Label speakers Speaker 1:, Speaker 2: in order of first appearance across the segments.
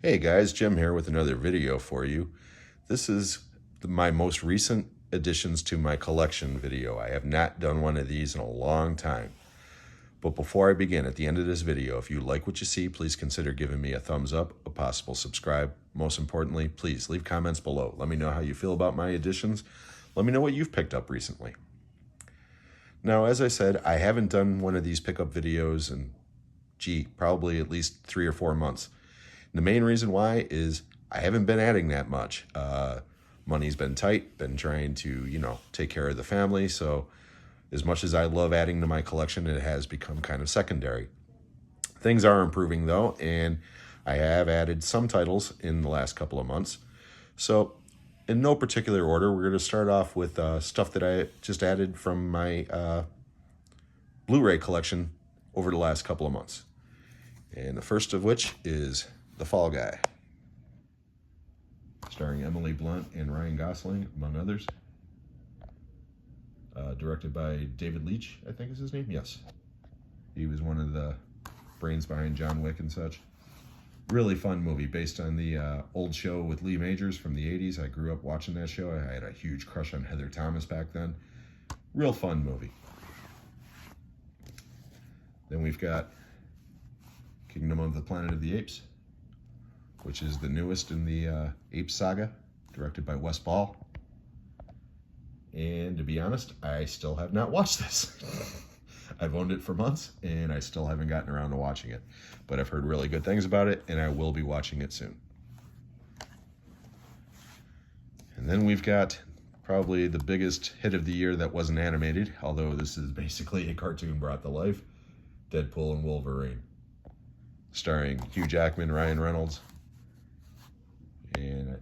Speaker 1: Hey guys, Jim here with another video for you. This is my most recent additions to my collection video. I have not done one of these in a long time. But before I begin, at the end of this video, if you like what you see, please consider giving me a thumbs up, a possible subscribe. Most importantly, please leave comments below. Let me know how you feel about my additions. Let me know what you've picked up recently. Now, as I said, I haven't done one of these pickup videos in, probably at least 3 or 4 months. The main reason why is I haven't been adding that much. Money's been tight, been trying to, take care of the family. So as much as I love adding to my collection, it has become kind of secondary. Things are improving though, and I have added some titles in the last couple of months. So in no particular order, we're going to start off with stuff that I just added from my Blu-ray collection over the last couple of months. And the first of which is The Fall Guy, starring Emily Blunt and Ryan Gosling, among others. Directed by David Leitch, I think is his name. Yes. He was one of the brains behind John Wick and such. Really fun movie based on the old show with Lee Majors from the 80s. I grew up watching that show. I had a huge crush on Heather Thomas back then. Real fun movie. Then we've got Kingdom of the Planet of the Apes, which is the newest in the Ape saga, directed by Wes Ball. And to be honest, I still have not watched this. I've owned it for months, and I still haven't gotten around to watching it. But I've heard really good things about it, and I will be watching it soon. And then we've got probably the biggest hit of the year that wasn't animated, although this is basically a cartoon brought to life, Deadpool and Wolverine, starring Hugh Jackman, Ryan Reynolds, and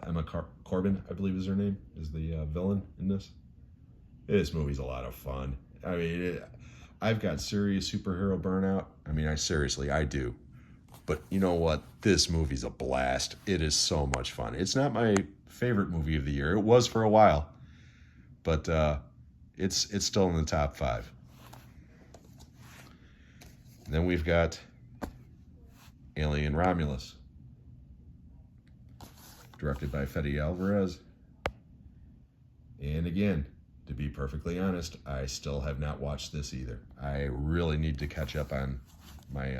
Speaker 1: Emma Corbin, I believe is her name, is the villain in this. This movie's a lot of fun. I mean, I've got serious superhero burnout. I mean, I do. But you know what? This movie's a blast. It is so much fun. It's not my favorite movie of the year. It was for a while, but it's still in the top 5. And then we've got Alien Romulus, directed by Fede Alvarez. And again, to be perfectly honest, I still have not watched this either. I really need to catch up on my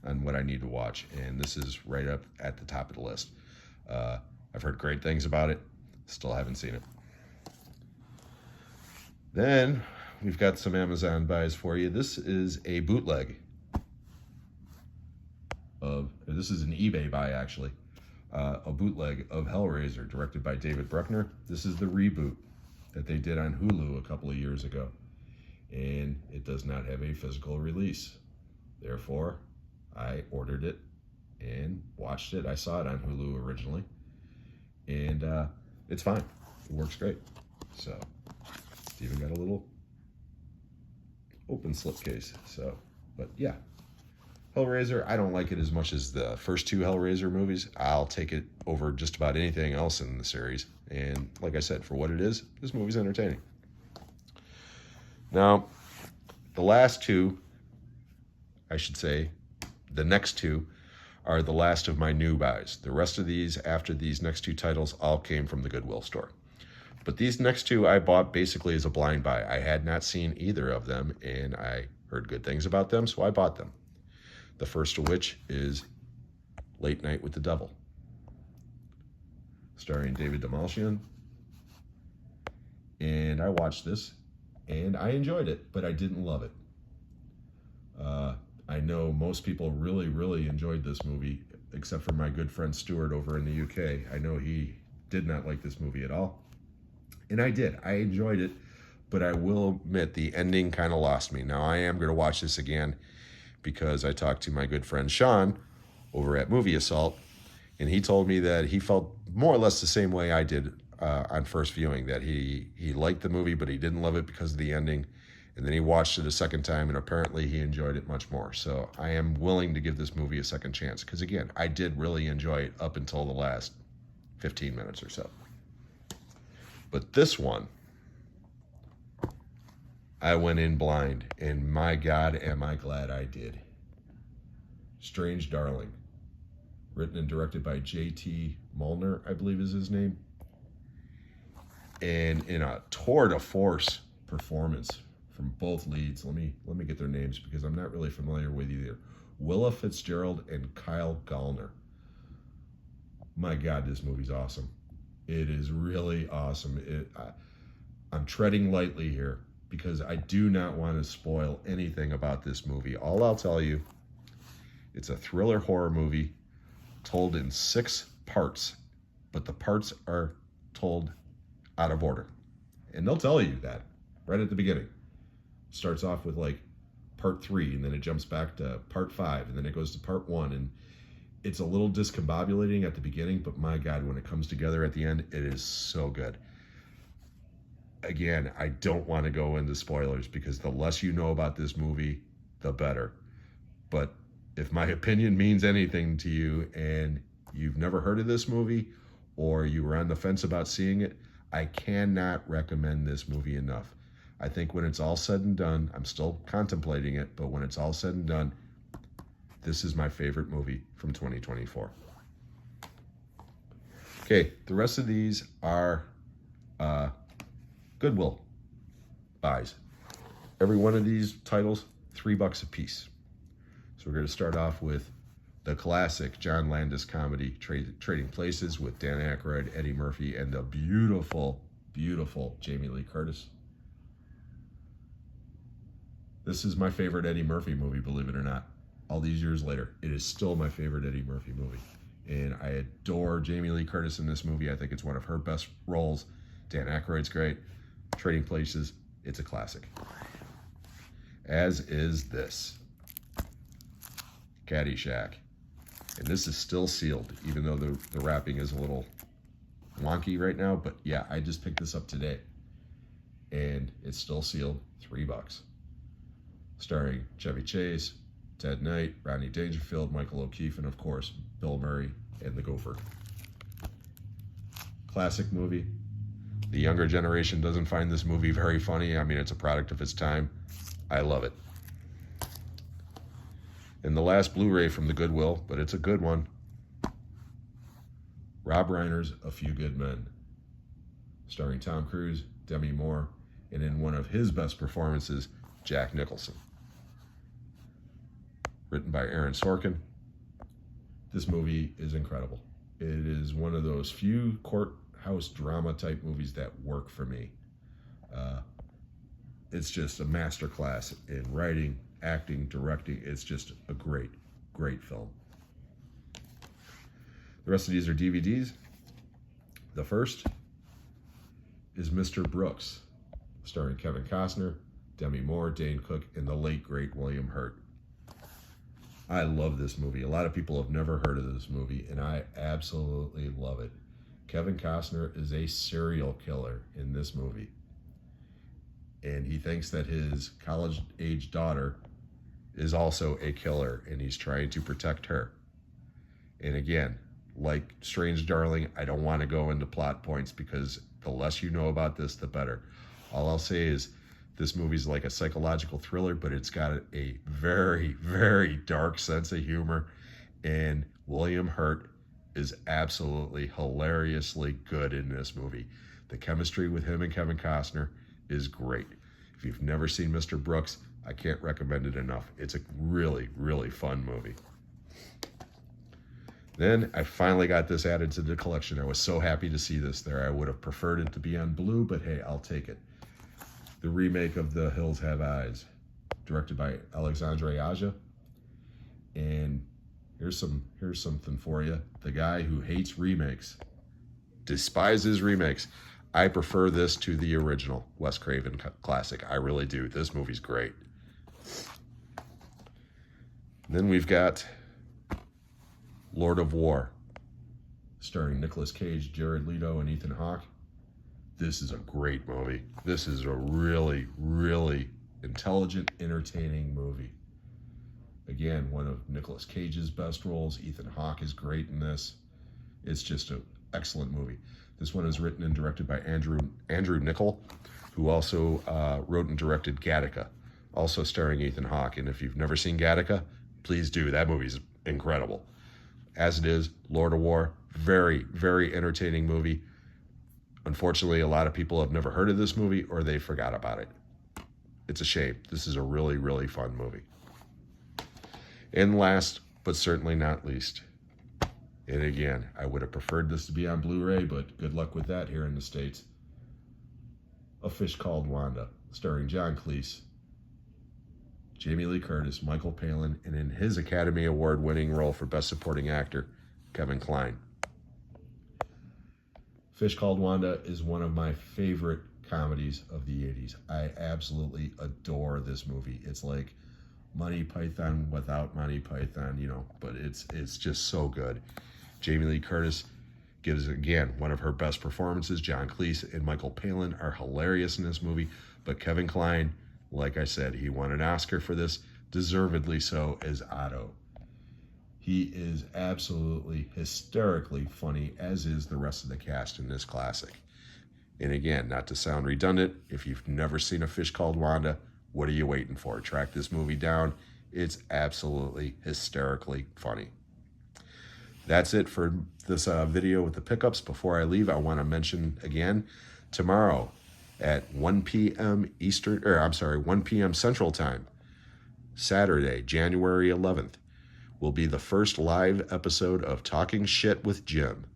Speaker 1: on what I need to watch, and this is right up at the top of the list. I've heard great things about it, still haven't seen it. Then we've got some Amazon buys for you. This is a bootleg this is an eBay buy actually. A bootleg of Hellraiser, directed by David Bruckner. This is the reboot that they did on Hulu a couple of years ago, and it does not have a physical release. Therefore, I ordered it and watched it. I saw it on Hulu originally, and it's fine. It works great. So, it's even got a little open slipcase. So, but yeah. Hellraiser, I don't like it as much as the first 2 Hellraiser movies. I'll take it over just about anything else in the series. And like I said, for what it is, this movie's entertaining. Now, the last 2, I should say, the next 2, are the last of my new buys. The rest of these, after these next 2 titles, all came from the Goodwill store. But these next 2 I bought basically as a blind buy. I had not seen either of them, and I heard good things about them, so I bought them. The first of which is Late Night with the Devil, starring David Dastmalchian. And I watched this, and I enjoyed it, but I didn't love it. I know most people really, really enjoyed this movie, except for my good friend Stuart over in the UK. I know he did not like this movie at all. And I did. I enjoyed it, but I will admit the ending kind of lost me. Now, I am going to watch this again, because I talked to my good friend Sean over at Movie Assault, and he told me that he felt more or less the same way I did on first viewing, that he liked the movie, but he didn't love it because of the ending. And then he watched it a second time, and apparently he enjoyed it much more. So I am willing to give this movie a second chance, because again, I did really enjoy it up until the last 15 minutes or so. But this one, I went in blind, and my God, am I glad I did. Strange Darling, written and directed by J.T. Mulner, I believe is his name. And in a tour de force performance from both leads. Let me get their names because I'm not really familiar with either. Willa Fitzgerald and Kyle Gallner. My God, this movie's awesome. It is really awesome. I'm treading lightly here because I do not want to spoil anything about this movie. All I'll tell you, it's a thriller horror movie told in 6 parts, but the parts are told out of order. And they'll tell you that right at the beginning. Starts off with like part 3, and then it jumps back to part 5, and then it goes to part 1, and it's a little discombobulating at the beginning, but my God, when it comes together at the end, it is so good. Again, I don't want to go into spoilers because the less you know about this movie, the better. But if my opinion means anything to you and you've never heard of this movie or you were on the fence about seeing it, I cannot recommend this movie enough. I think when it's all said and done, I'm still contemplating it, but when it's all said and done, this is my favorite movie from 2024. Okay, the rest of these are Goodwill buys. Every one of these titles, $3 a piece. So we're going to start off with the classic John Landis comedy, Trading Places, with Dan Aykroyd, Eddie Murphy, and the beautiful, beautiful Jamie Lee Curtis. This is my favorite Eddie Murphy movie, believe it or not. All these years later, it is still my favorite Eddie Murphy movie. And I adore Jamie Lee Curtis in this movie. I think it's one of her best roles. Dan Aykroyd's great. Trading Places, it's a classic. As is this. Caddyshack. And this is still sealed, even though the wrapping is a little wonky right now. But yeah, I just picked this up today. And it's still sealed, $3. Starring Chevy Chase, Ted Knight, Rodney Dangerfield, Michael O'Keefe, and of course, Bill Murray and the Gopher. Classic movie. The younger generation doesn't find this movie very funny. I mean, it's a product of its time. I love it. And the last Blu-ray from the Goodwill, but it's a good one. Rob Reiner's A Few Good Men. Starring Tom Cruise, Demi Moore, and in one of his best performances, Jack Nicholson. Written by Aaron Sorkin. This movie is incredible. It is one of those few courthouse drama type movies that work for me. It's just a masterclass in writing, acting, directing. It's just a great, great film. The rest of these are DVDs. The first is Mr. Brooks, starring Kevin Costner, Demi Moore, Dane Cook, and the late, great William Hurt. I love this movie. A lot of people have never heard of this movie, and I absolutely love it. Kevin Costner is a serial killer in this movie. And he thinks that his college-age daughter is also a killer, and he's trying to protect her. And again, like Strange Darling, I don't want to go into plot points because the less you know about this, the better. All I'll say is this movie's like a psychological thriller, but it's got a very, very dark sense of humor. And William Hurt is absolutely hilariously good in this movie. The chemistry with him and Kevin Costner is great. If you've never seen Mr. Brooks, I can't recommend it enough. It's a really, really fun movie. Then I finally got this added to the collection. I was so happy to see this there. I would have preferred it to be on Blue, but hey, I'll take it. The remake of The Hills Have Eyes, directed by Alexandre Aja. And here's something for you. The guy who hates remakes, despises remakes. I prefer this to the original Wes Craven classic. I really do. This movie's great. Then we've got Lord of War, starring Nicolas Cage, Jared Leto, and Ethan Hawke. This is a great movie. This is a really, really intelligent, entertaining movie. Again, one of Nicolas Cage's best roles. Ethan Hawke is great in this. It's just an excellent movie. This one is written and directed by Andrew Niccol, who also wrote and directed Gattaca, also starring Ethan Hawke. And if you've never seen Gattaca, please do. That movie's incredible. as it is, Lord of War, very, very entertaining movie. Unfortunately, a lot of people have never heard of this movie or they forgot about it. It's a shame. This is a really, really fun movie. And last, but certainly not least, and again, I would have preferred this to be on Blu-ray, but good luck with that here in the States. A Fish Called Wanda, starring John Cleese, Jamie Lee Curtis, Michael Palin, and in his Academy Award-winning role for Best Supporting Actor, Kevin Kline. Fish Called Wanda is one of my favorite comedies of the 80s. I absolutely adore this movie. It's like Monty Python without Monty Python, you know, but it's just so good. Jamie Lee Curtis gives, again, one of her best performances. John Cleese and Michael Palin are hilarious in this movie, but Kevin Kline, like I said, he won an Oscar for this, deservedly so, as Otto. He is absolutely hysterically funny, as is the rest of the cast in this classic. And again, not to sound redundant, if you've never seen A Fish Called Wanda, what are you waiting for? Track this movie down. It's absolutely hysterically funny. That's it for this video with the pickups. Before I leave, I want to mention again, tomorrow at 1 p.m. 1 p.m. Central Time, Saturday, January 11th, will be the first live episode of Talking Shit with Jim.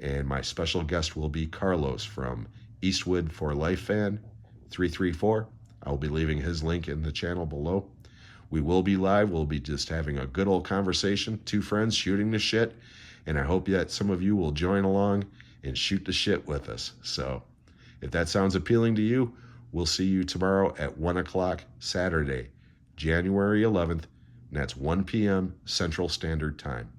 Speaker 1: And my special guest will be Carlos from Eastwood for Life Fan 334. I'll be leaving his link in the channel below. We will be live. We'll be just having a good old conversation, two friends shooting the shit. And I hope that some of you will join along and shoot the shit with us. So if that sounds appealing to you, we'll see you tomorrow at 1 o'clock Saturday, January 11th. And that's 1 p.m. Central Standard Time.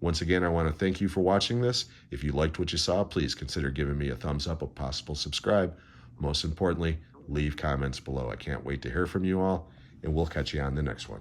Speaker 1: Once again, I want to thank you for watching this. If you liked what you saw, please consider giving me a thumbs up, a possible subscribe. Most importantly, leave comments below. I can't wait to hear from you all, and we'll catch you on the next one.